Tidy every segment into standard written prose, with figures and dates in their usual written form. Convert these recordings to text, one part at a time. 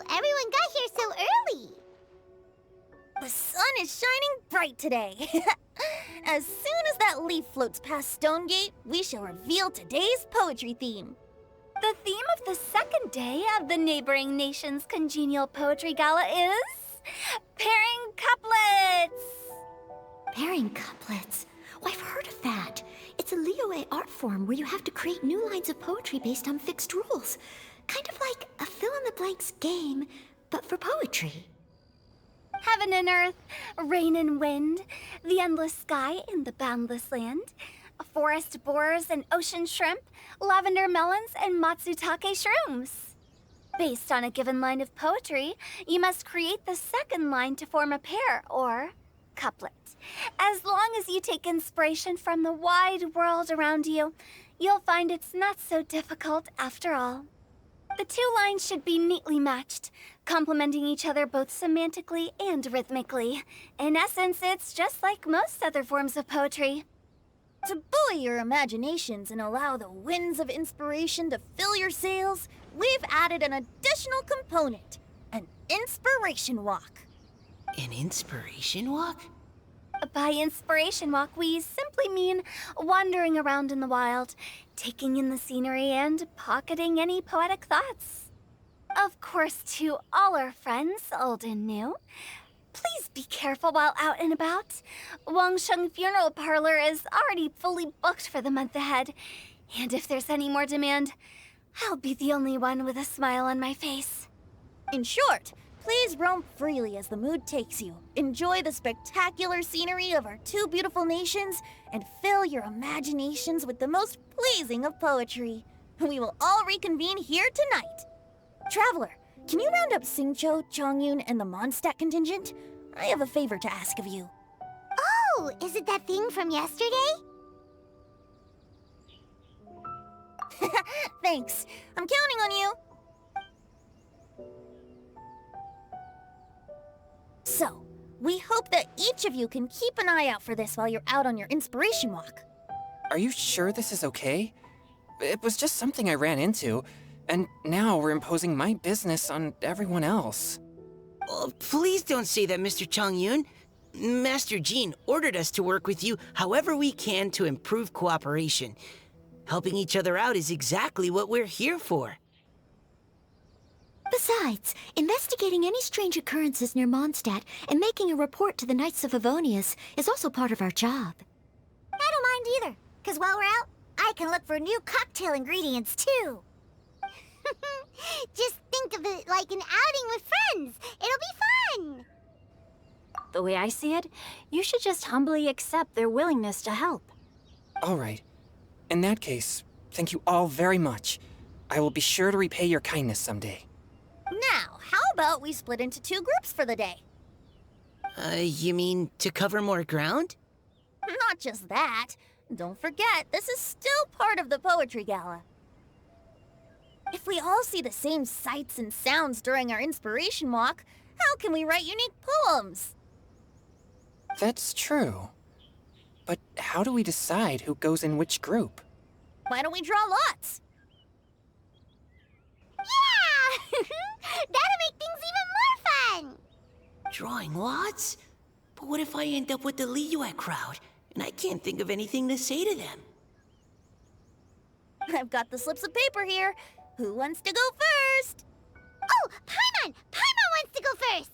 Everyone got here so early. The sun is shining bright today. As soon as that leaf floats past Stonegate, we shall reveal today's poetry theme. The theme of the second day of the neighboring nation's congenial poetry gala is pairing couplets. Pairing couplets? Oh, I've heard of that. It's a Liyue art form where you have to create new lines of poetry based on fixed rules. Kind of like a fill-in-the-blanks game, but for poetry. Heaven and earth, rain and wind, the endless sky and the boundless land, forest borers and ocean shrimp, lavender melons and matsutake shrooms. Based on a given line of poetry, you must create the second line to form a pair, or couplet. As long as you take inspiration from the wide world around you, you'll find it's not so difficult after all. The two lines should be neatly matched, complementing each other both semantically and rhythmically. In essence, it's just like most other forms of poetry. To buoy your imaginations and allow the winds of inspiration to fill your sails, we've added an additional component, an inspiration walk. An inspiration walk? By inspiration walk, we simply mean wandering around in the wild, taking in the scenery and pocketing any poetic thoughts. Of course, to all our friends, old and new, please be careful while out and about. Wangsheng Funeral Parlor is already fully booked for the month ahead, and if there's any more demand, I'll be the only one with a smile on my face. In short, please roam freely as the mood takes you. Enjoy the spectacular scenery of our two beautiful nations and fill your imaginations with the most pleasing of poetry. We will all reconvene here tonight. Traveler, can you round up Xingqiu, Chongyun, and the Mondstadt contingent? I have a favor to ask of you. Oh, is it that thing from yesterday? Thanks. I'm counting on you. So, we hope that each of you can keep an eye out for this while you're out on your inspiration walk. Are you sure this is okay? It was just something I ran into, and now we're imposing my business on everyone else. Oh, please don't say that, Mr. Chongyun. Master Jean ordered us to work with you however we can to improve cooperation. Helping each other out is exactly what we're here for. Besides, investigating any strange occurrences near Mondstadt and making a report to the Knights of Avonius is also part of our job. I don't mind either, because while we're out, I can look for new cocktail ingredients too. Just think of it like an outing with friends. It'll be fun. The way I see it, you should just humbly accept their willingness to help. All right. In that case, thank you all very much. I will be sure to repay your kindness someday. Now, how about we split into two groups for the day? You mean to cover more ground? Not just that. Don't forget, this is still part of the Poetry Gala. If we all see the same sights and sounds during our inspiration walk, how can we write unique poems? That's true. But how do we decide who goes in which group? Why don't we draw lots? Yeah! That'll make things even more fun! Drawing lots? But what if I end up with the Liyue crowd, and I can't think of anything to say to them? I've got the slips of paper here. Who wants to go first? Oh, Paimon! Paimon wants to go first!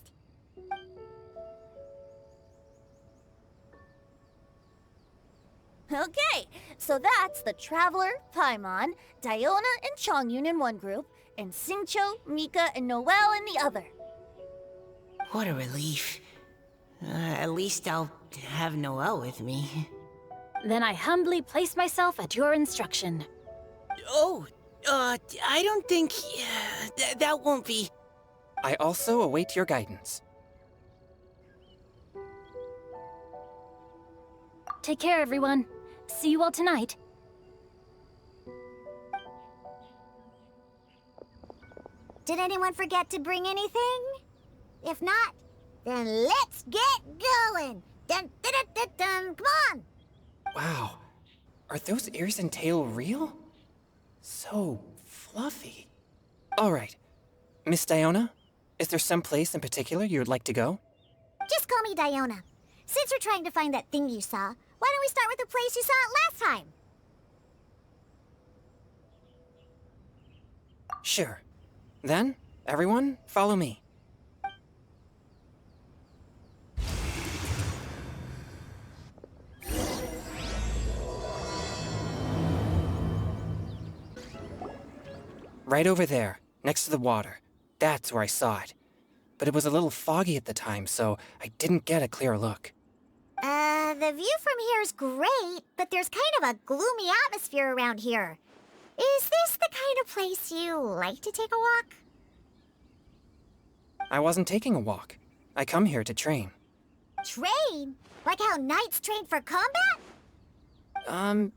Okay, so that's the Traveler, Paimon, Diona, and Chongyun in one group, and Xingqiu, Mika, and Noelle in the other. What a relief. At least I'll have Noelle with me. Then I humbly place myself at your instruction. Oh, I don't think... that won't be... I also await your guidance. Take care, everyone. See you all tonight. Did anyone forget to bring anything? If not, then let's get going! Dun, dun, dun, dun, dun. Come on! Wow. Are those ears and tail real? So fluffy. All right. Miss Diona, Is there some place in particular you would like to go? Just call me Diona. Since we're trying to find that thing you saw, why don't we start with the place you saw it last time? Sure. Then, everyone, follow me. Right over there, next to the water. That's where I saw it. But it was a little foggy at the time, so I didn't get a clear look. The view from here is great, but there's kind of a gloomy atmosphere around here. Is this the kind of place you like to take a walk? I wasn't taking a walk. I come here to train. Train? Like how knights train for combat?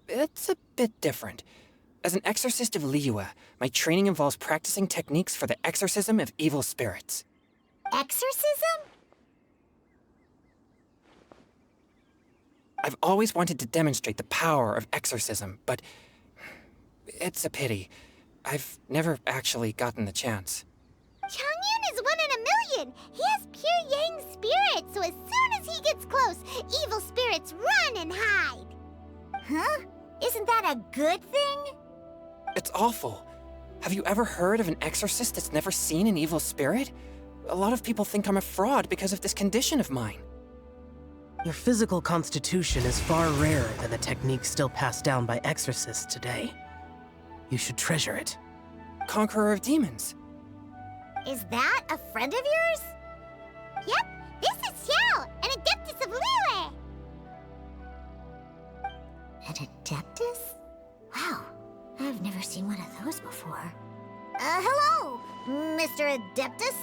It's a bit different. As an exorcist of Liyue, my training involves practicing techniques for the exorcism of evil spirits. Exorcism? I've always wanted to demonstrate the power of exorcism, but it's a pity. I've never actually gotten the chance. Changyun is 1 in a million. He has pure yang spirit, so as soon as he gets close, evil spirits run and hide. Huh? Isn't that a good thing? It's awful. Have you ever heard of an exorcist that's never seen an evil spirit? A lot of people think I'm a fraud because of this condition of mine. Your physical constitution is far rarer than the techniques still passed down by exorcists today. You should treasure it. Conqueror of demons. Is that a friend of yours? Yep, this is Xiao, an Adeptus of Liyue. An Adeptus? Wow, I've never seen one of those before. Hello, Mr. Adeptus?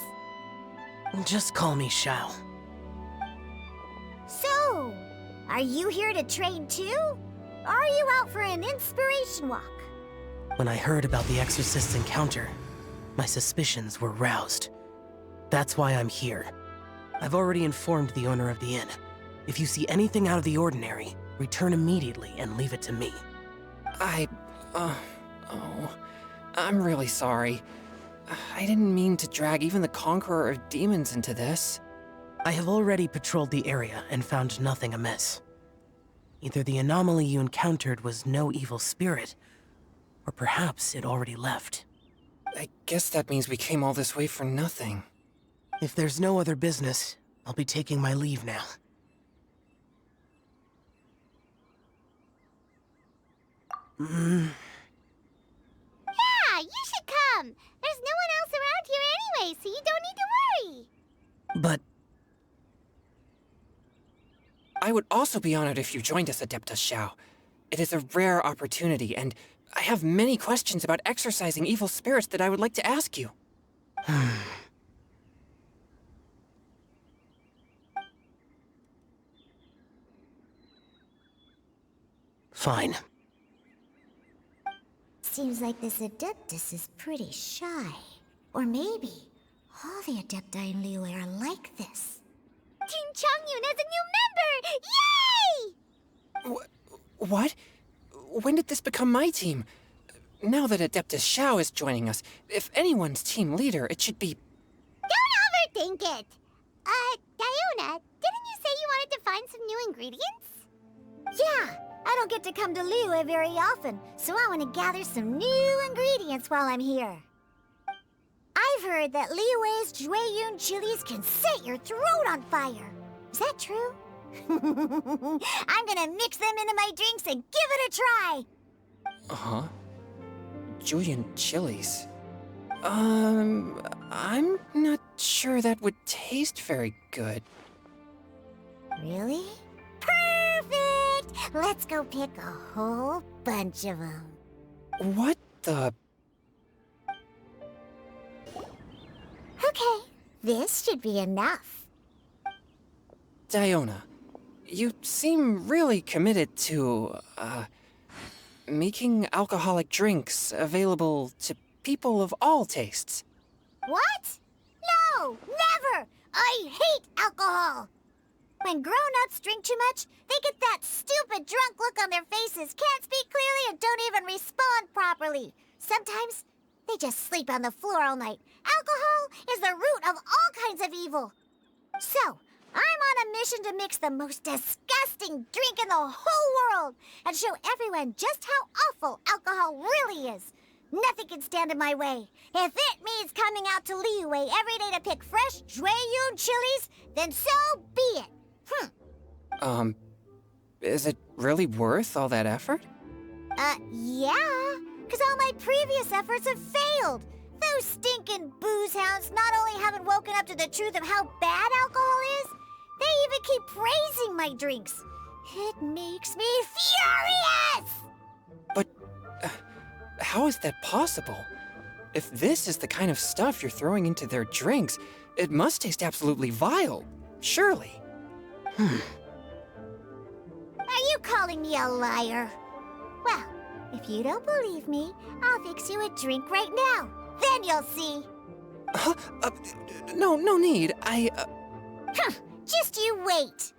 Just call me Xiao. So, are you here to train too? Or are you out for an inspiration walk? When I heard about the exorcist's encounter, my suspicions were roused. That's why I'm here. I've already informed the owner of the inn. If you see anything out of the ordinary, return immediately and leave it to me. I'm really sorry. I didn't mean to drag even the Conqueror of Demons into this. I have already patrolled the area and found nothing amiss. Either the anomaly you encountered was no evil spirit, or perhaps it already left. I guess that means we came all this way for nothing. If there's no other business, I'll be taking my leave now. Yeah, you should come. There's no one else around here anyway, so you don't need to worry. But I would also be honored if you joined us, Adeptus Xiao. It is a rare opportunity, and I have many questions about exorcising evil spirits that I would like to ask you. fine. Seems like this Adeptus is pretty shy. Or maybe all the Adepti in Liyue are like this. Team Changyun has a new member! Yay! What? When did this become my team? Now that Adeptus Xiao is joining us, if anyone's team leader, it should be... Don't overthink it! Diona, didn't you say you wanted to find some new ingredients? Yeah, I don't get to come to Liyue very often, so I want to gather some new ingredients while I'm here. I've heard that Liyue's Jueyun chilies can set your throat on fire. Is that true? I'm gonna mix them into my drinks and give it a try. Uh-huh. Julian chilies. I'm not sure that would taste very good. Really? Perfect! Let's go pick a whole bunch of them. What the... Okay, this should be enough. Diona, you seem really committed to, making alcoholic drinks available to people of all tastes. What? No, never! I hate alcohol! When grown-ups drink too much, they get that stupid drunk look on their faces, can't speak clearly, and don't even respond properly. Sometimes, They just sleep on the floor all night. Alcohol is the root of all kinds of evil. So, I'm on a mission to mix the most disgusting drink in the whole world and show everyone just how awful alcohol really is. Nothing can stand in my way. If it means coming out to Liyue every day to pick fresh Jueyun chilies, then so be it. Is it really worth all that effort? Yeah, because all my previous efforts have failed. Those stinking booze hounds not only haven't woken up to the truth of how bad alcohol is, they even keep praising my drinks. It makes me furious! But how is that possible? If this is the kind of stuff you're throwing into their drinks, it must taste absolutely vile, surely. Are you calling me a liar? Well, if you don't believe me, I'll fix you a drink right now. Then you'll see. No need. Just you wait.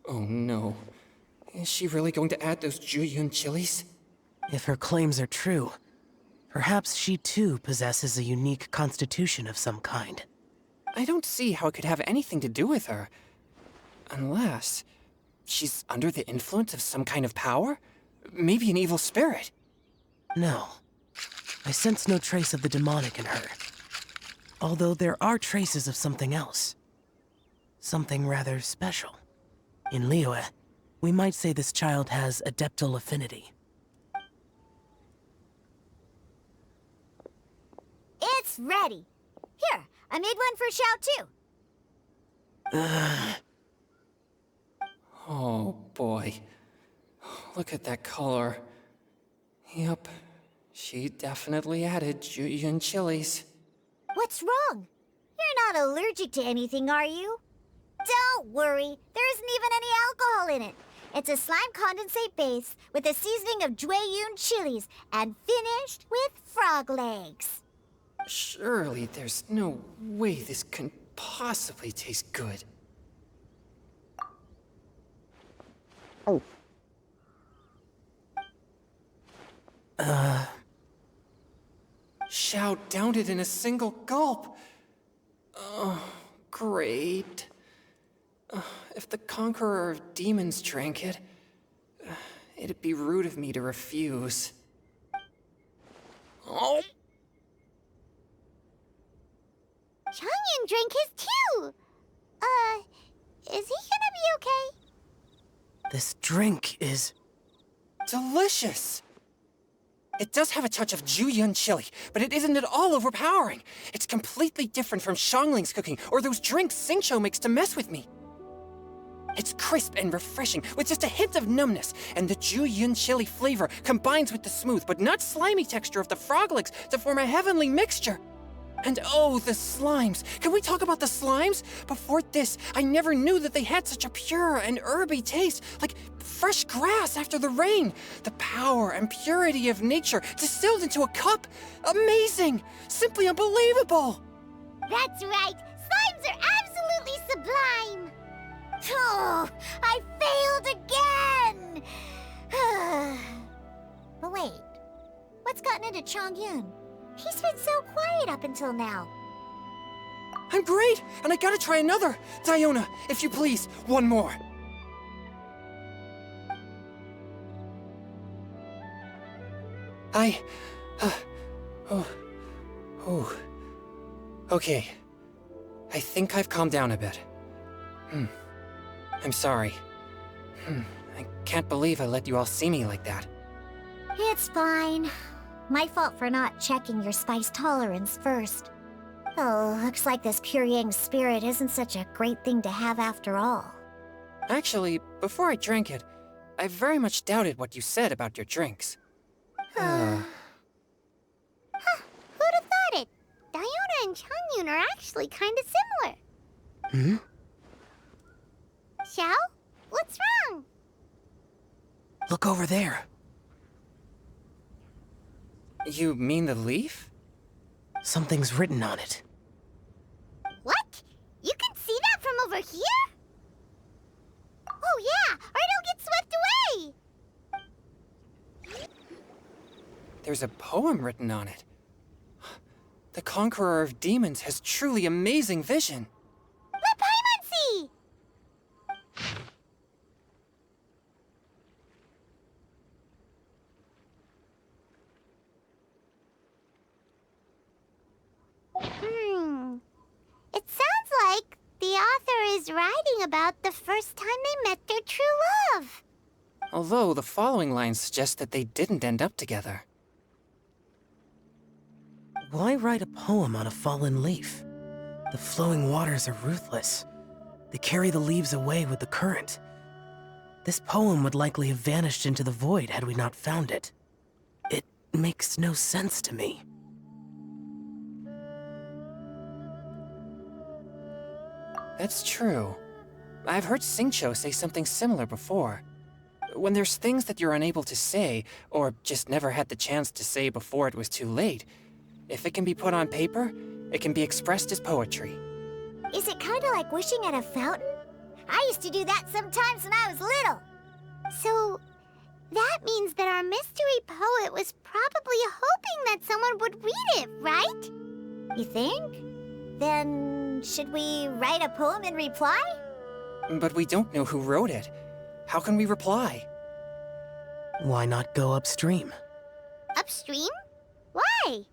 Oh no. Is she really going to add those Jueyun chilies? If her claims are true, perhaps she too possesses a unique constitution of some kind. I don't see how it could have anything to do with her. Unless she's under the influence of some kind of power? Maybe an evil spirit. No. I sense no trace of the demonic in her. Although there are traces of something else. Something rather special. In Liyue, we might say this child has adeptal affinity. It's ready. Here, I made one for Xiao too. Oh boy. Look at that color. Yep. She definitely added Jueyun chilies. What's wrong? You're not allergic to anything, are you? Don't worry, there isn't even any alcohol in it. It's a slime condensate base with a seasoning of Jueyun chilies and finished with frog legs. Surely there's no way this can possibly taste good. Xiao downed it in a single gulp. Oh, great. If the Conqueror of Demons drank it, it'd be rude of me to refuse. Oh! Changyan drank his too. Is he gonna be okay? This drink is... delicious! It does have a touch of Jueyun chili, but it isn't at all overpowering. It's completely different from Xiangling's cooking or those drinks Xingqiu makes to mess with me. It's crisp and refreshing, with just a hint of numbness, and the Jueyun chili flavor combines with the smooth but not slimy texture of the frog legs to form a heavenly mixture. And oh, the slimes! Can we talk about the slimes? Before this, I never knew that they had such a pure and herby taste, like fresh grass after the rain. The power and purity of nature distilled into a cup. Amazing! Simply unbelievable! That's right. Slimes are absolutely sublime. Oh, I failed again. But wait, what's gotten into Chongyun? He's been so quiet up until now. I'm great, and I gotta try another. Diona, if you please, one more. Okay. I think I've calmed down a bit. I'm sorry. I can't believe I let you all see me like that. It's fine. My fault for not checking your spice tolerance first. Oh, looks like this pure yang spirit isn't such a great thing to have after all. Actually, before I drank it, I very much doubted what you said about your drinks. Who'd have thought it? Diona and Chongyun are actually kind of similar. Xiao? What's wrong? Look over there. You mean the leaf? Something's written on it. What? You can see that from over here? Oh yeah, or it'll get swept away! there's a poem written on it. The Conqueror of Demons has truly amazing vision. Let Paimon see! It sounds like the author is writing about the first time they met their true love. Although the following lines suggest that they didn't end up together. Why write a poem on a fallen leaf? The flowing waters are ruthless. They carry the leaves away with the current. This poem would likely have vanished into the void had we not found it. It makes no sense to me. That's true. I've heard Xingqiu say something similar before. When there's things that you're unable to say, or just never had the chance to say before it was too late, if it can be put on paper, it can be expressed as poetry. Is it kind of like wishing at a fountain? I used to do that sometimes when I was little. So, that means that our mystery poet was probably hoping that someone would read it, right? You think? Then, should we write a poem in reply? But we don't know who wrote it. How can we reply? Why not go upstream? Upstream? Why?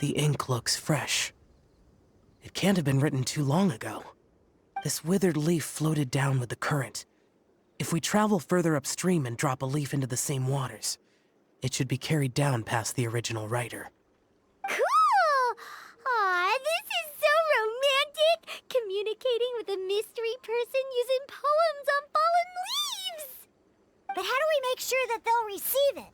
The ink looks fresh. It can't have been written too long ago. This withered leaf floated down with the current. If we travel further upstream and drop a leaf into the same waters, it should be carried down past the original writer. Cool! Aw, this is so romantic! Communicating with a mystery person using poems on fallen leaves! But how do we make sure that they'll receive it?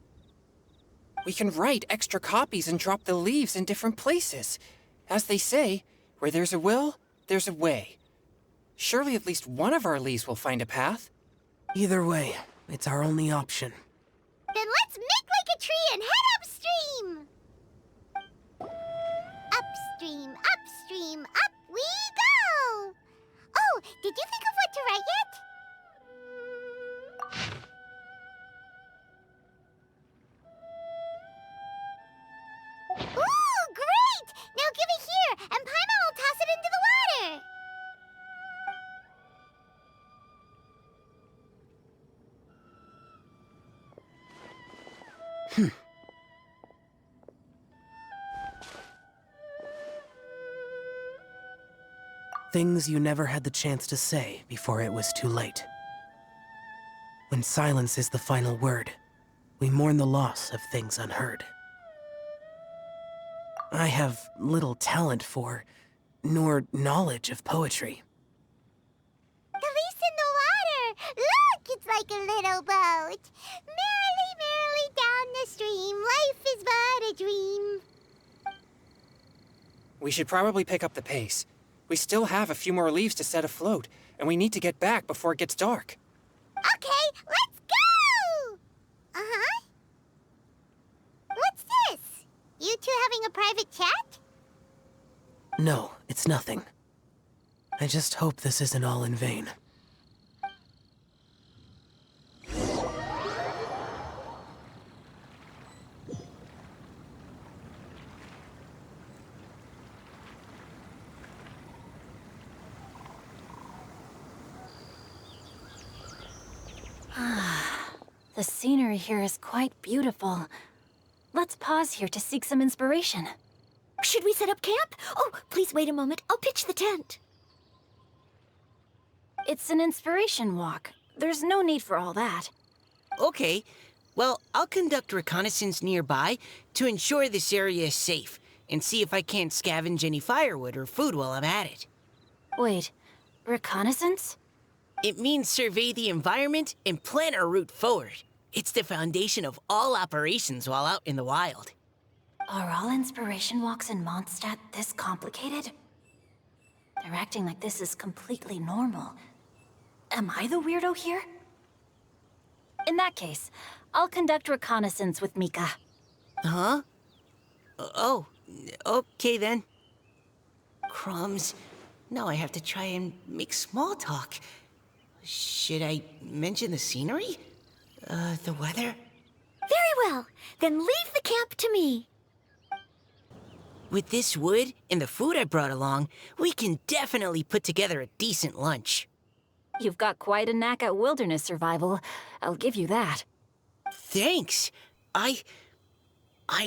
We can write extra copies and drop the leaves in different places. As they say, where there's a will, there's a way. Surely at least one of our leaves will find a path. Either way, it's our only option. Then let's make like a tree and head upstream! Upstream, upstream, up we go! Oh, did you think of what to write yet? Ooh, great! Now give it here, and Paimon will toss it into the water! Things you never had the chance to say before it was too late. When silence is the final word, we mourn the loss of things unheard. I have little talent for, nor knowledge of poetry. The leaf's in the water! Look, it's like a little boat! Merrily, merrily down the stream, life is but a dream. We should probably pick up the pace. We still have a few more leaves to set afloat, and we need to get back before it gets dark. Okay, let's go! Uh-huh. What's this? You two having a private chat? No, it's nothing. I just hope this isn't all in vain. The scenery here is quite beautiful. Let's pause here to seek some inspiration. Should we set up camp? Oh, please wait a moment. I'll pitch the tent. It's an inspiration walk. There's no need for all that. Okay, well, I'll conduct reconnaissance nearby to ensure this area is safe, and see if I can't scavenge any firewood or food while I'm at it. Wait, reconnaissance? It means survey the environment and plan our route forward. It's the foundation of all operations while out in the wild. Are all inspiration walks in Mondstadt this complicated? They're acting like this is completely normal. Am I the weirdo here? In that case, I'll conduct reconnaissance with Mika. Huh? Oh, okay then. Crumbs. Now I have to try and make small talk. Should I mention the scenery? The weather? Very well. Then leave the camp to me. With this wood and the food I brought along, we can definitely put together a decent lunch. You've got quite a knack at wilderness survival. I'll give you that. Thanks. I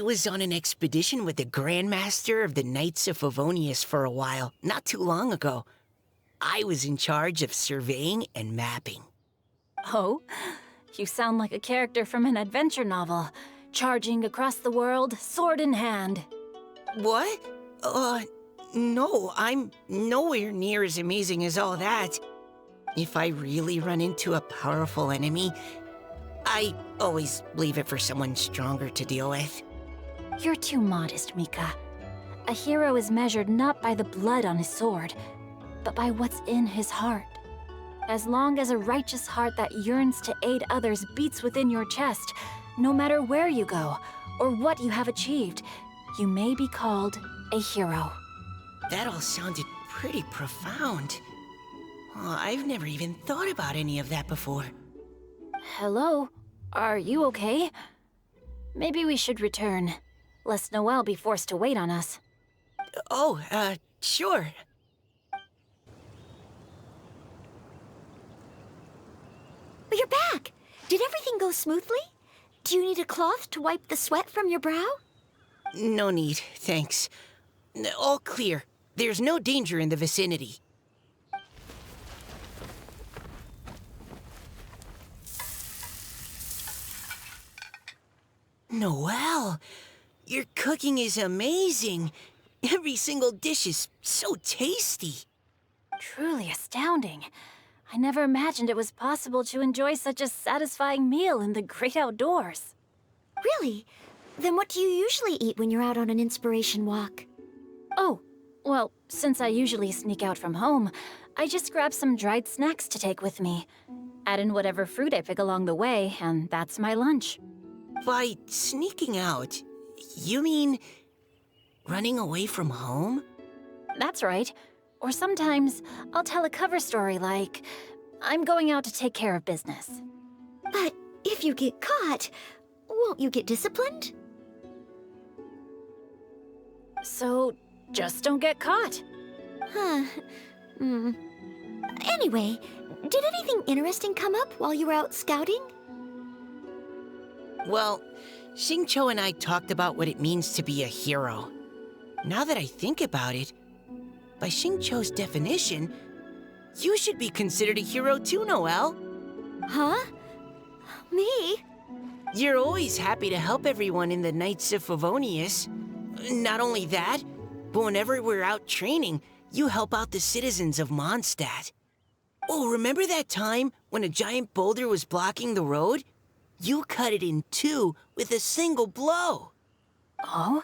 was on an expedition with the Grandmaster of the Knights of Favonius for a while, not too long ago. I was in charge of surveying and mapping. Oh? You sound like a character from an adventure novel. Charging across the world, sword in hand. What? No, I'm nowhere near as amazing as all that. If I really run into a powerful enemy, I always leave it for someone stronger to deal with. You're too modest, Mika. A hero is measured not by the blood on his sword, but by what's in his heart. As long as a righteous heart that yearns to aid others beats within your chest, no matter where you go or what you have achieved, you may be called a hero. That all sounded pretty profound. I've never even thought about any of that before. Hello? Are you okay? Maybe we should return, lest Noelle be forced to wait on us. Oh, sure. But you're back. Did everything go smoothly? Do you need a cloth to wipe the sweat from your brow? No need, thanks. All clear. There's no danger in the vicinity. Noelle, your cooking is amazing. Every single dish is so tasty. Truly astounding. I never imagined it was possible to enjoy such a satisfying meal in the great outdoors. Really? Then what do you usually eat when you're out on an inspiration walk? Oh, well, since I usually sneak out from home, I just grab some dried snacks to take with me. Add in whatever fruit I pick along the way, and that's my lunch. By sneaking out, you mean running away from home? That's right. Or sometimes I'll tell a cover story like, I'm going out to take care of business. But if you get caught, won't you get disciplined? So just don't get caught. Huh. Anyway, did anything interesting come up while you were out scouting? Well, Xingqiu and I talked about what it means to be a hero. Now that I think about it, by Xingqiu's definition, you should be considered a hero too, Noelle. Huh? Me? You're always happy to help everyone in the Knights of Favonius. Not only that, but whenever we're out training, you help out the citizens of Mondstadt. Oh, remember that time when a giant boulder was blocking the road? You cut it in two with a single blow. Oh?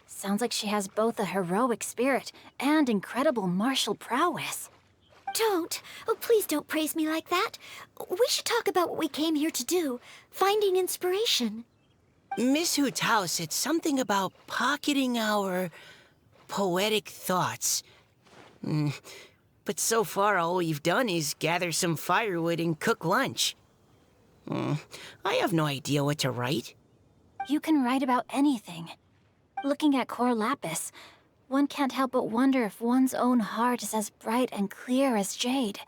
Sounds like she has both a heroic spirit and incredible martial prowess. Don't. Oh, please don't praise me like that. We should talk about what we came here to do, finding inspiration. Miss Hu Tao said something about pocketing our poetic thoughts. But so far, all we've done is gather some firewood and cook lunch. I have no idea what to write. You can write about anything. Looking at Cor Lapis, one can't help but wonder if one's own heart is as bright and clear as jade.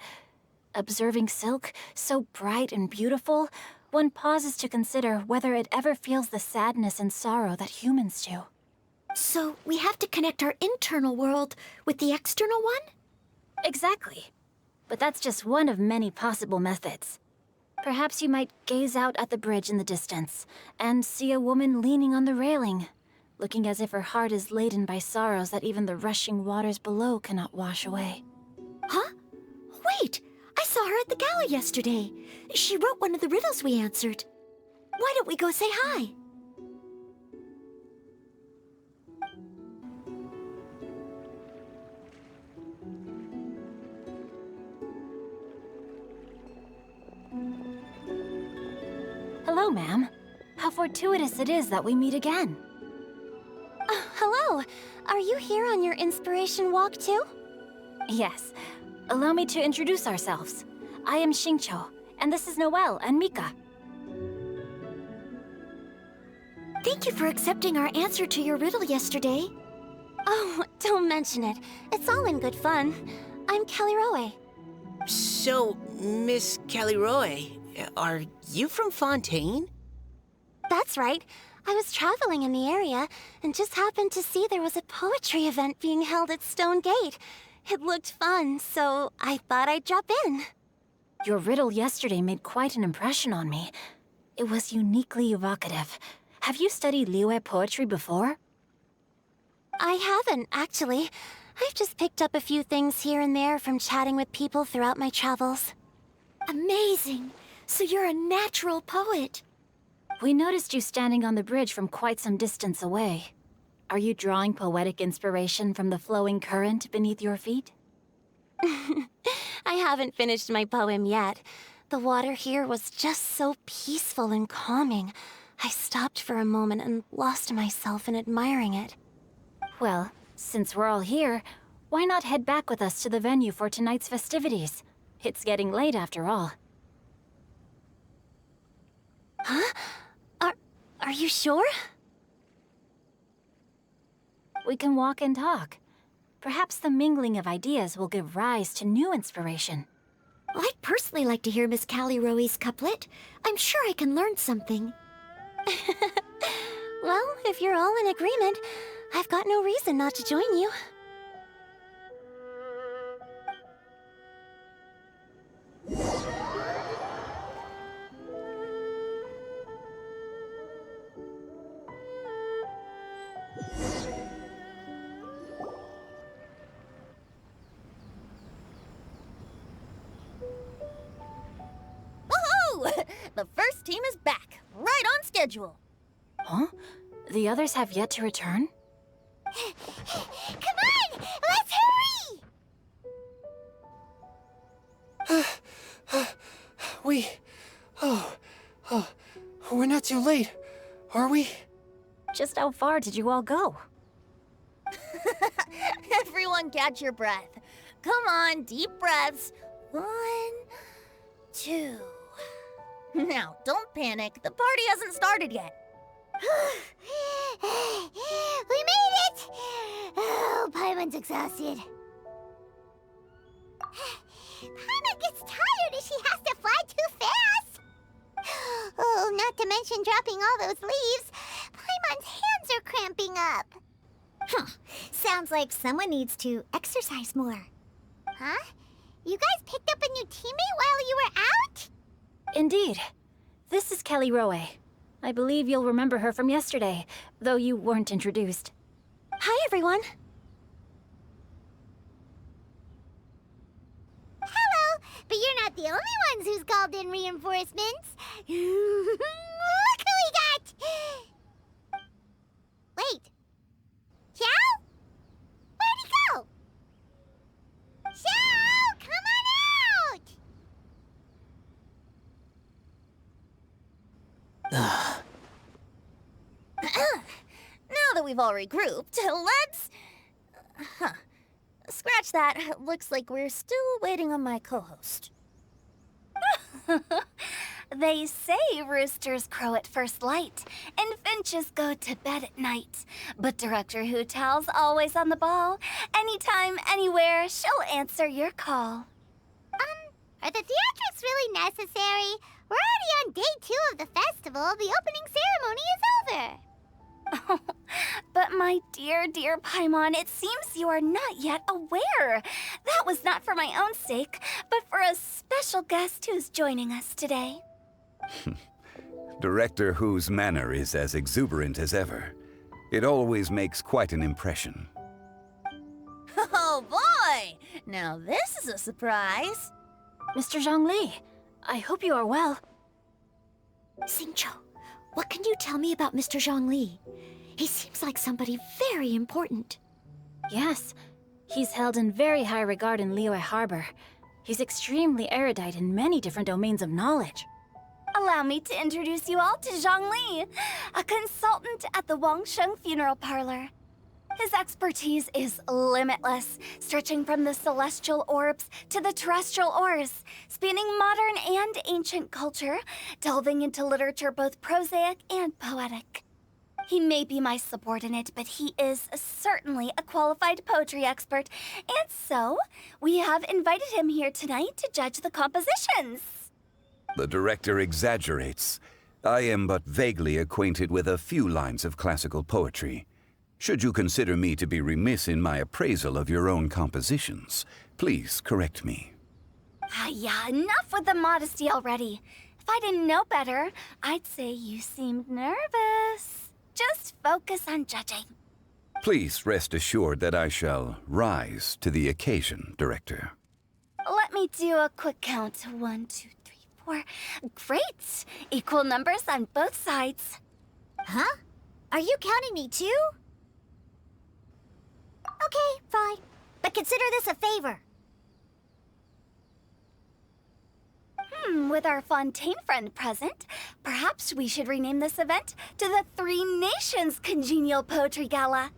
Observing silk, so bright and beautiful, one pauses to consider whether it ever feels the sadness and sorrow that humans do. So we have to connect our internal world with the external one? Exactly. But that's just one of many possible methods. Perhaps you might gaze out at the bridge in the distance and see a woman leaning on the railing, looking as if her heart is laden by sorrows that even the rushing waters below cannot wash away. Huh? Wait! I saw her at the gala yesterday. She wrote one of the riddles we answered. Why don't we go say hi? Hello, ma'am. How fortuitous it is that we meet again. Hello. Are you here on your inspiration walk too? Yes. Allow me to introduce ourselves. I am Xingqiu, and this is Noelle and Mika. Thank you for accepting our answer to your riddle yesterday. Oh, don't mention it. It's all in good fun. I'm Kelly Roe. So, Miss Kelly Roy, are you from Fontaine? That's right. I was traveling in the area and just happened to see there was a poetry event being held at Stone Gate. It looked fun, so I thought I'd drop in. Your riddle yesterday made quite an impression on me. It was uniquely evocative. Have you studied Liyue poetry before? I haven't, actually. I've just picked up a few things here and there from chatting with people throughout my travels. Amazing! So you're a natural poet. We noticed you standing on the bridge from quite some distance away. Are you drawing poetic inspiration from the flowing current beneath your feet? I haven't finished my poem yet. The water here was just so peaceful and calming. I stopped for a moment and lost myself in admiring it. Well, since we're all here, why not head back with us to the venue for tonight's festivities? It's getting late after all. Huh? Are you sure? We can walk and talk. Perhaps the mingling of ideas will give rise to new inspiration. I'd personally like to hear Miss Callie Roe's couplet. I'm sure I can learn something. Well, if you're all in agreement, I've got no reason not to join you. Woohoo! The first team is back, right on schedule. Huh? The others have yet to return? Come on! Let's hurry! We're not too late, are we? Just how far did you all go? Everyone catch your breath. Come on, deep breaths. 1, 2. Now, don't panic. The party hasn't started yet. We made it! Oh, Paimon's exhausted. Paimon gets tired if she has to fly too fast. Oh, not to mention dropping all those leaves. Paimon's hands are cramping up. Sounds like someone needs to exercise more. Huh? You guys picked up a new teammate while you were out? Indeed. This is Kelly Roe. I believe you'll remember her from yesterday, though you weren't introduced. Hi, everyone. Hello, but you're not the only ones who's called in reinforcements. Look who we got! Wait. Xiao? Where'd he go? Xiao, come on out! Now that we've all regrouped, let's... Scratch that. Looks like we're still waiting on my co-host. They say roosters crow at first light, and finches go to bed at night. But Director Hootal's always on the ball. Anytime, anywhere, she'll answer your call. Are the theatrics really necessary? We're already on day 2 of the festival. The opening ceremony is over. But my dear, dear Paimon, it seems you are not yet aware. That was not for my own sake, but for a special guest who's joining us today. Director Who's manner is as exuberant as ever. It always makes quite an impression. Oh boy! Now this is a surprise. Mr. Zhongli, I hope you are well. Xingqiu, what can you tell me about Mr. Zhongli? He seems like somebody very important. Yes, he's held in very high regard in Liyue Harbor. He's extremely erudite in many different domains of knowledge. Allow me to introduce you all to Zhongli, a consultant at the Wangsheng Funeral Parlor. His expertise is limitless, stretching from the celestial orbs to the terrestrial ores, spanning modern and ancient culture, delving into literature both prosaic and poetic. He may be my subordinate, but he is certainly a qualified poetry expert. And so, we have invited him here tonight to judge the compositions. The director exaggerates. I am but vaguely acquainted with a few lines of classical poetry. Should you consider me to be remiss in my appraisal of your own compositions, please correct me. Yeah, enough with the modesty already. If I didn't know better, I'd say you seemed nervous. Just focus on judging. Please rest assured that I shall rise to the occasion, Director. Let me do a quick count. 1, 2, 3, 4. Great! Equal numbers on both sides. Huh? Are you counting me too? Okay, fine. But consider this a favor. With our Fontaine friend present, perhaps we should rename this event to the Three Nations Congenial Poetry Gala.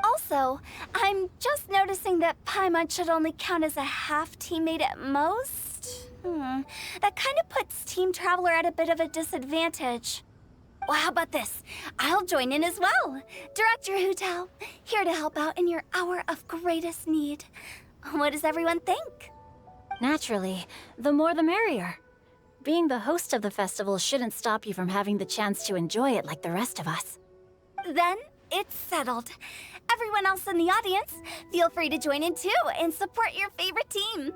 Also, I'm just noticing that Paimon should only count as a half teammate at most. That kind of puts Team Traveler at a bit of a disadvantage. Well, how about this? I'll join in as well. Director Hu Tao, here to help out in your hour of greatest need. What does everyone think? Naturally, the more the merrier. Being the host of the festival shouldn't stop you from having the chance to enjoy it like the rest of us. Then it's settled. Everyone else in the audience, feel free to join in too and support your favorite team.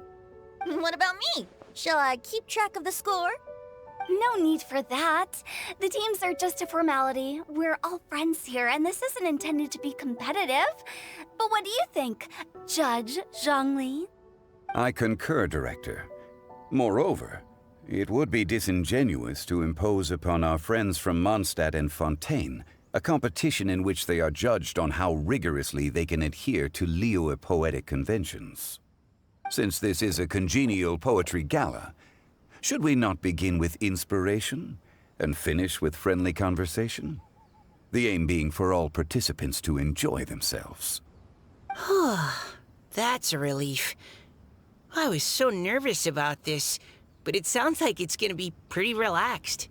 What about me? Shall I keep track of the score? No need for that. The teams are just a formality. We're all friends here, and this isn't intended to be competitive. But what do you think, Judge Zhongli? I concur, Director. Moreover, it would be disingenuous to impose upon our friends from Mondstadt and Fontaine a competition in which they are judged on how rigorously they can adhere to Liyue poetic conventions. Since this is a congenial poetry gala, should we not begin with inspiration and finish with friendly conversation? The aim being for all participants to enjoy themselves. That's a relief. I was so nervous about this, but it sounds like it's gonna be pretty relaxed.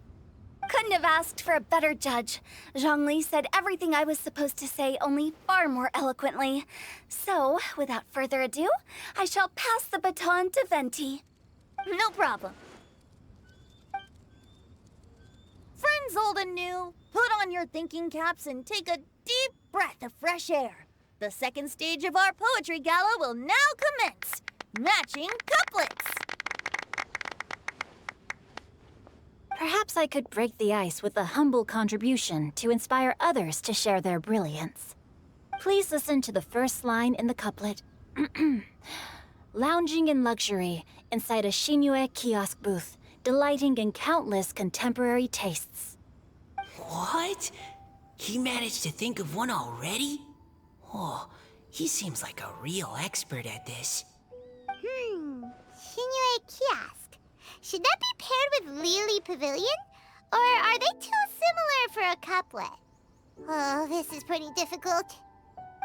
Couldn't have asked for a better judge. Zhongli said everything I was supposed to say, only far more eloquently. So, without further ado, I shall pass the baton to Venti. No problem. Friends old and new, put on your thinking caps and take a deep breath of fresh air. The second stage of our poetry gala will now commence. Matching couplets. Perhaps I could break the ice with a humble contribution to inspire others to share their brilliance. Please listen to the first line in the couplet. Lounging in luxury inside a Shinue kiosk booth, delighting in countless contemporary tastes. What? He managed to think of one already? Oh, he seems like a real expert at this. Shinue Kiosk. Should that be paired with Lily Pavilion? Or are they too similar for a couplet? Oh, this is pretty difficult.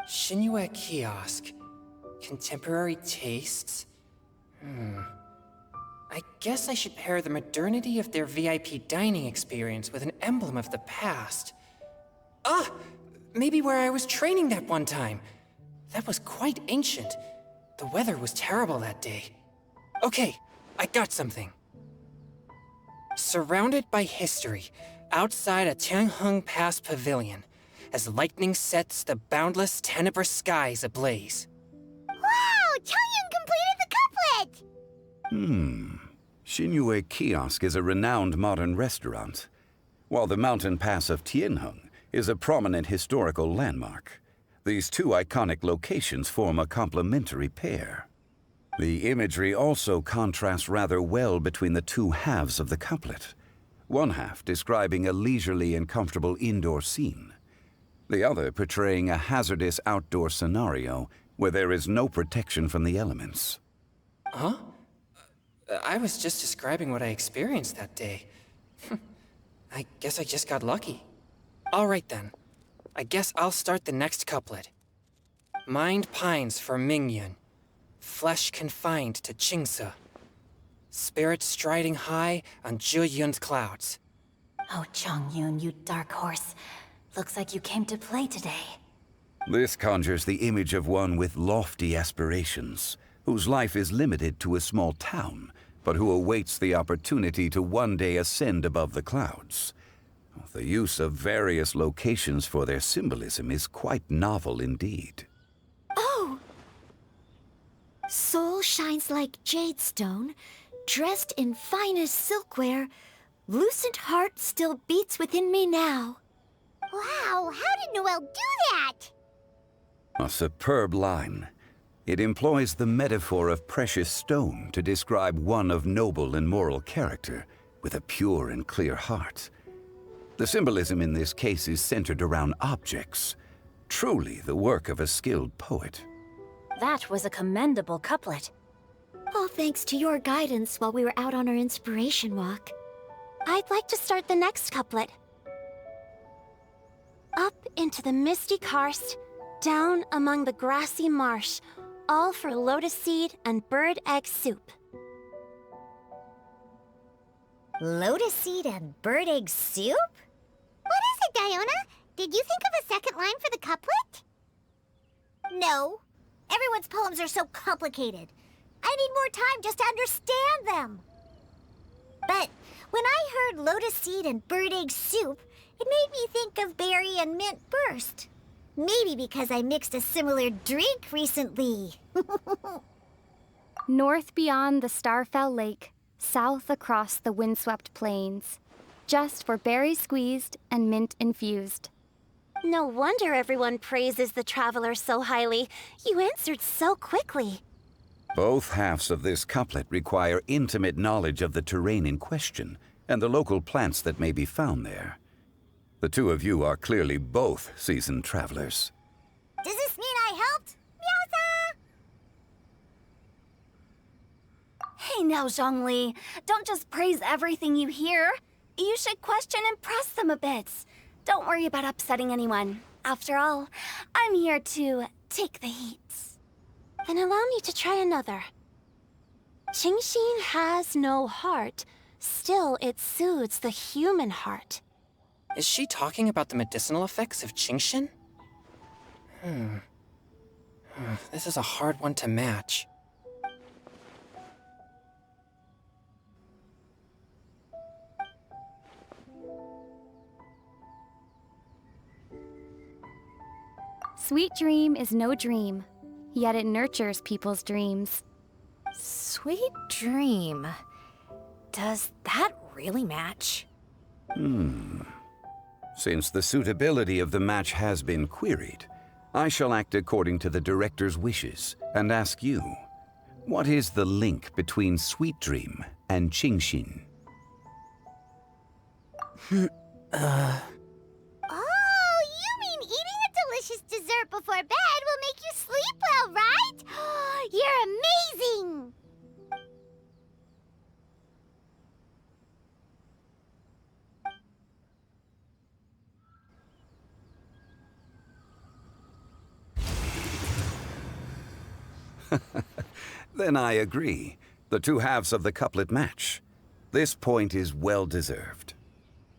Shinue Kiosk. Contemporary tastes? I guess I should pair the modernity of their VIP dining experience with an emblem of the past. Ah! Maybe where I was training that one time. That was quite ancient. The weather was terrible that day. Okay, I got something. Surrounded by history, outside a Tianheng Pass pavilion, as lightning sets the boundless tenebrous skies ablaze. Wow! Changyun completed the couplet! Shinue Kiosk is a renowned modern restaurant, while the mountain pass of Tianheng is a prominent historical landmark. These two iconic locations form a complementary pair. The imagery also contrasts rather well between the two halves of the couplet, one half describing a leisurely and comfortable indoor scene, the other portraying a hazardous outdoor scenario where there is no protection from the elements. Huh? I was just describing what I experienced that day. I guess I just got lucky. All right then. I guess I'll start the next couplet. Mind pines for Mingyun, flesh confined to Qingse, spirit striding high on Zheyun's clouds. Oh, Changyun, you dark horse. Looks like you came to play today. This conjures the image of one with lofty aspirations, whose life is limited to a small town, but who awaits the opportunity to one day ascend above the clouds. The use of various locations for their symbolism is quite novel indeed. Oh! Soul shines like jadestone, dressed in finest silkware. Lucent heart still beats within me now. Wow, how did Noelle do that? A superb line. It employs the metaphor of precious stone to describe one of noble and moral character, with a pure and clear heart. The symbolism in this case is centered around objects, truly the work of a skilled poet. That was a commendable couplet. All thanks to your guidance while we were out on our inspiration walk. I'd like to start the next couplet. Up into the misty karst, down among the grassy marsh, all for lotus seed and bird egg soup. Lotus seed and bird egg soup? What is it, Diona? Did you think of a second line for the couplet? No. Everyone's poems are so complicated. I need more time just to understand them. But when I heard lotus seed and bird egg soup, it made me think of berry and mint burst. Maybe because I mixed a similar drink recently. North beyond the Starfell Lake, south across the windswept plains. Just for berry squeezed and mint infused. No wonder everyone praises the traveler so highly. You answered so quickly. Both halves of this couplet require intimate knowledge of the terrain in question and the local plants that may be found there. The two of you are clearly both seasoned travelers. Does this mean I helped? Meowza! Hey now, Zhongli. Don't just praise everything you hear. You should question and press them a bit. Don't worry about upsetting anyone. After all, I'm here to take the heat. Then allow me to try another. Qingxin has no heart. Still, it soothes the human heart. Is she talking about the medicinal effects of Qingxin? This is a hard one to match. Sweet dream is no dream, yet it nurtures people's dreams. Sweet dream. Does that really match? Since the suitability of the match has been queried, I shall act according to the director's wishes and ask you, what is the link between Sweet Dream and Qingxin? Oh, you mean eating a delicious dessert before bed will make you sleep well, right? You're amazing! Then I agree. The two halves of the couplet match. This point is well deserved.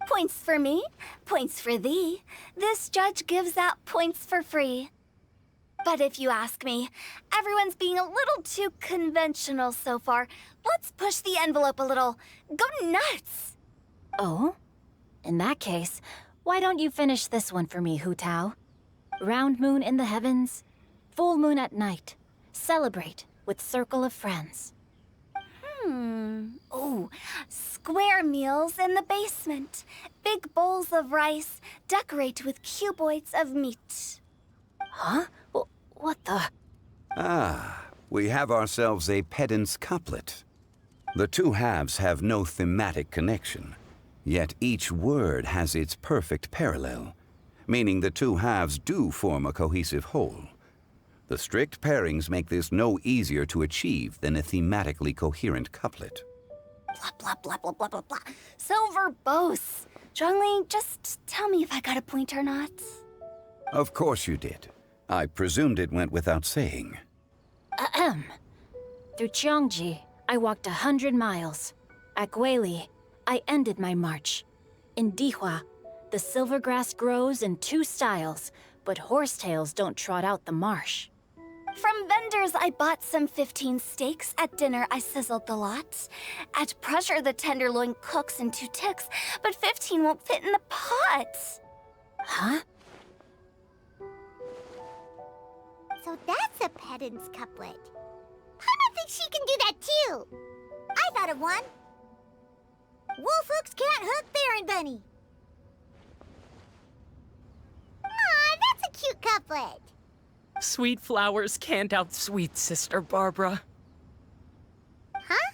Points for me, points for thee. This judge gives out points for free. But if you ask me, everyone's being a little too conventional so far. Let's push the envelope a little. Go nuts! Oh? In that case, why don't you finish this one for me, Hu Tao? Round moon in the heavens, full moon at night. Celebrate with circle of friends. Oh, square meals in the basement. Big bowls of rice, decorate with cuboids of meat. Huh? What the? Ah, we have ourselves a pedant's couplet. The two halves have no thematic connection, yet each word has its perfect parallel, meaning the two halves do form a cohesive whole. The strict pairings make this no easier to achieve than a thematically coherent couplet. Blah, blah, blah, blah, blah, blah, blah. So verbose. Zhongli, just tell me if I got a point or not. Of course you did. I presumed it went without saying. Ahem. Through Cheongji, I walked 100 miles. At Guili, I ended my march. In Dihua, The silvergrass grows in 2 styles, but horsetails don't trot out the marsh. From vendors, I bought some 15 steaks. At dinner, I sizzled the lots. At pressure, the tenderloin cooks in 2 ticks, but 15 won't fit in the pots. Huh? So that's a pedant's couplet. Paimon thinks she can do that too. I thought of one. Wolf hooks can't hook Baron Bunny. Aw, that's a cute couplet. Sweet flowers can't outsweet Sister Barbara. Huh?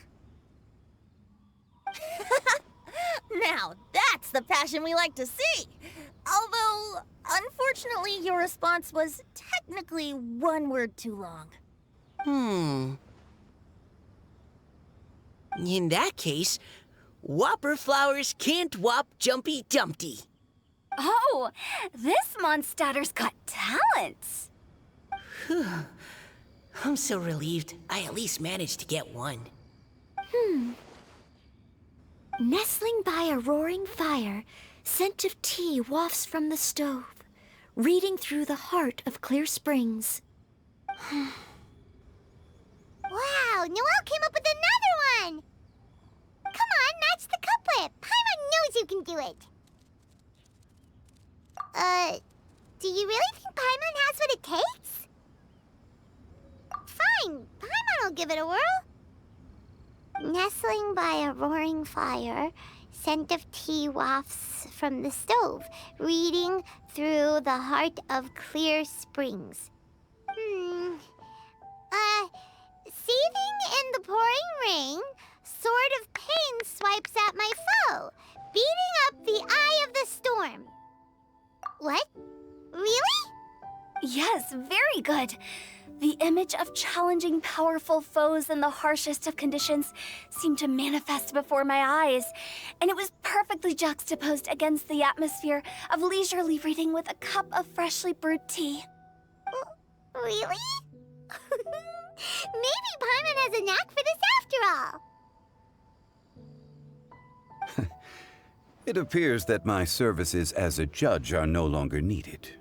Now, that's the passion we like to see. Although, unfortunately, your response was technically 1 word too long. In that case, Whopper flowers can't whop Jumpy Dumpty. Oh, this monster's got talents. I'm so relieved I at least managed to get one. Nestling by a roaring fire, scent of tea wafts from the stove, reading through the heart of Clear Springs. Wow, Noelle came up with another one! Come on, match the couplet. Paimon knows you can do it. Do you really think Paimon has what it takes? Fine, Paimon will give it a whirl. Nestling by a roaring fire, scent of tea wafts from the stove, reading through the heart of Clear Springs. Seething in the pouring rain, sword of pain swipes at my foe, beating up the eye of the storm. What? Really? Yes, very good. The image of challenging powerful foes in the harshest of conditions seemed to manifest before my eyes, and it was perfectly juxtaposed against the atmosphere of leisurely reading with a cup of freshly brewed tea. Really? Maybe Paimon has a knack for this after all. It appears that my services as a judge are no longer needed.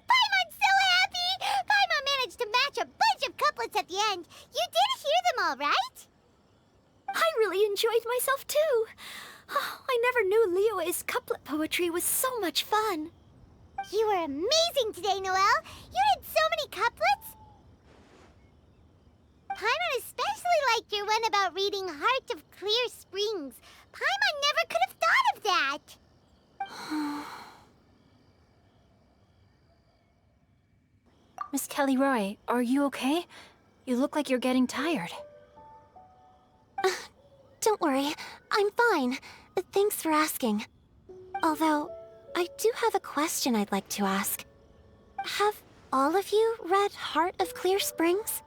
Paimon's so happy! Paimon managed to match a bunch of couplets at the end. You did hear them all, right? I really enjoyed myself too. Oh, I never knew Liyue's couplet poetry was so much fun. You were amazing today, Noelle. You did so many couplets. Paimon especially liked your one about reading Heart of Clear Springs. Paimon never could have thought of that. Miss Kelly Roy, are you okay? You look like you're getting tired. Don't worry, I'm fine. Thanks for asking. Although, I do have a question I'd like to ask. Have all of you read Heart of Clear Springs?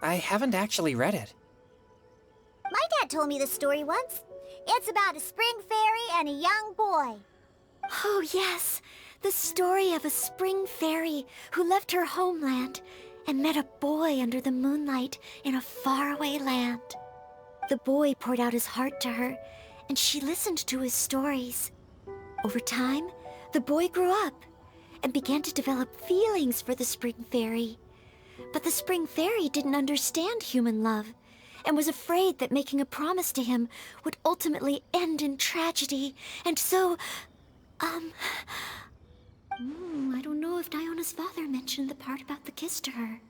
I haven't actually read it. My dad told me the story once. It's about a spring fairy and a young boy. Oh, yes. The story of a spring fairy who left her homeland and met a boy under the moonlight in a faraway land. The boy poured out his heart to her, and she listened to his stories. Over time, the boy grew up and began to develop feelings for the spring fairy. But the spring fairy didn't understand human love and was afraid that making a promise to him would ultimately end in tragedy. And so, I don't know if Diona's father mentioned the part about the kiss to her.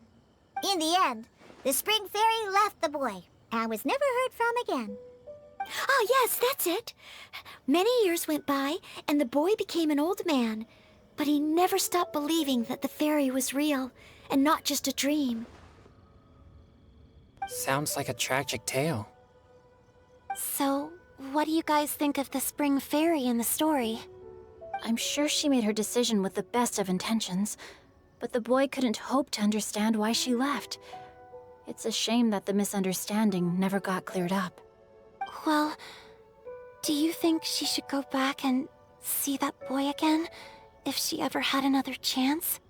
In the end, the spring fairy left the boy and was never heard from again. Oh, yes, that's it. Many years went by, and the boy became an old man. But he never stopped believing that the fairy was real, and not just a dream. Sounds like a tragic tale. So, what do you guys think of the spring fairy in the story? I'm sure she made her decision with the best of intentions, but the boy couldn't hope to understand why she left. It's a shame that the misunderstanding never got cleared up. Well, do you think she should go back and see that boy again? if she ever had another chance.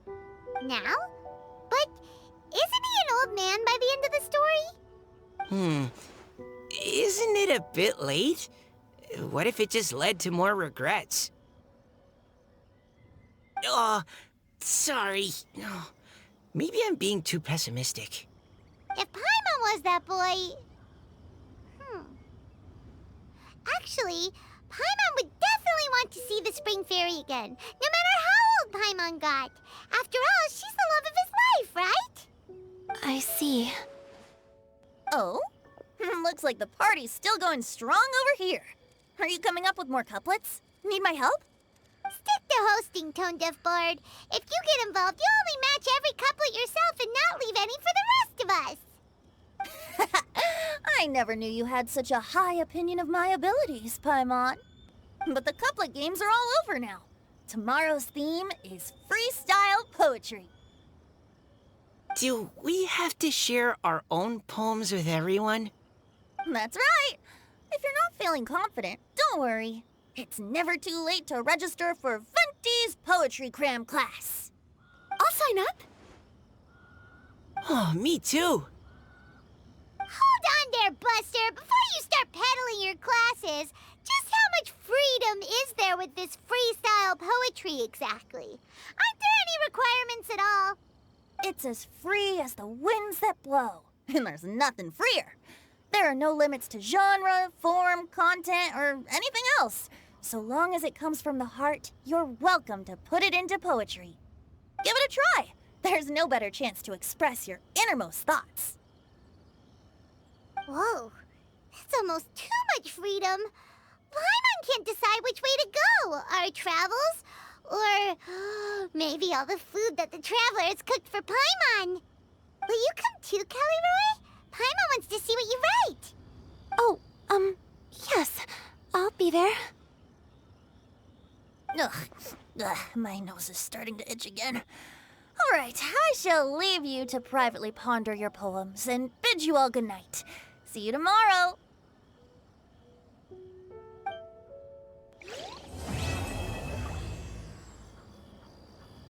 Now? But isn't he an old man by the end of the story? Isn't it a bit late? What if it just led to more regrets? Oh, sorry. Oh, maybe I'm being too pessimistic. If Paimon was that boy... Actually, Paimon would definitely want to see the Spring Fairy again, no matter how old Paimon got. After all, she's the love of his life, right? I see. Oh? Looks like the party's still going strong over here. Are you coming up with more couplets? Need my help? Stick to hosting, Tone Deaf Bard. If you get involved, you'll only match every couplet yourself and not leave any for the rest of us. I never knew you had such a high opinion of my abilities, Paimon. But the couplet games are all over now. Tomorrow's theme is freestyle poetry. Do we have to share our own poems with everyone? That's right. If you're not feeling confident, don't worry. It's never too late to register for Venti's Poetry Cram class. I'll sign up. Oh, me too. Hold on there, Buster. Before you start peddling your classes, just how much freedom is there with this freestyle poetry exactly? Aren't there any requirements at all? It's as free as the winds that blow, and there's nothing freer. There are no limits to genre, form, content, or anything else. So long as it comes from the heart, you're welcome to put it into poetry. Give it a try. There's no better chance to express your innermost thoughts. Whoa, that's almost too much freedom. Paimon can't decide which way to go. Our travels, or maybe all the food that the travelers cooked for Paimon. Will you come too, Kelly Roy? Paimon wants to see what you write. Oh, yes. I'll be there. Ugh, my nose is starting to itch again. All right, I shall leave you to privately ponder your poems and bid you all good night. See you tomorrow.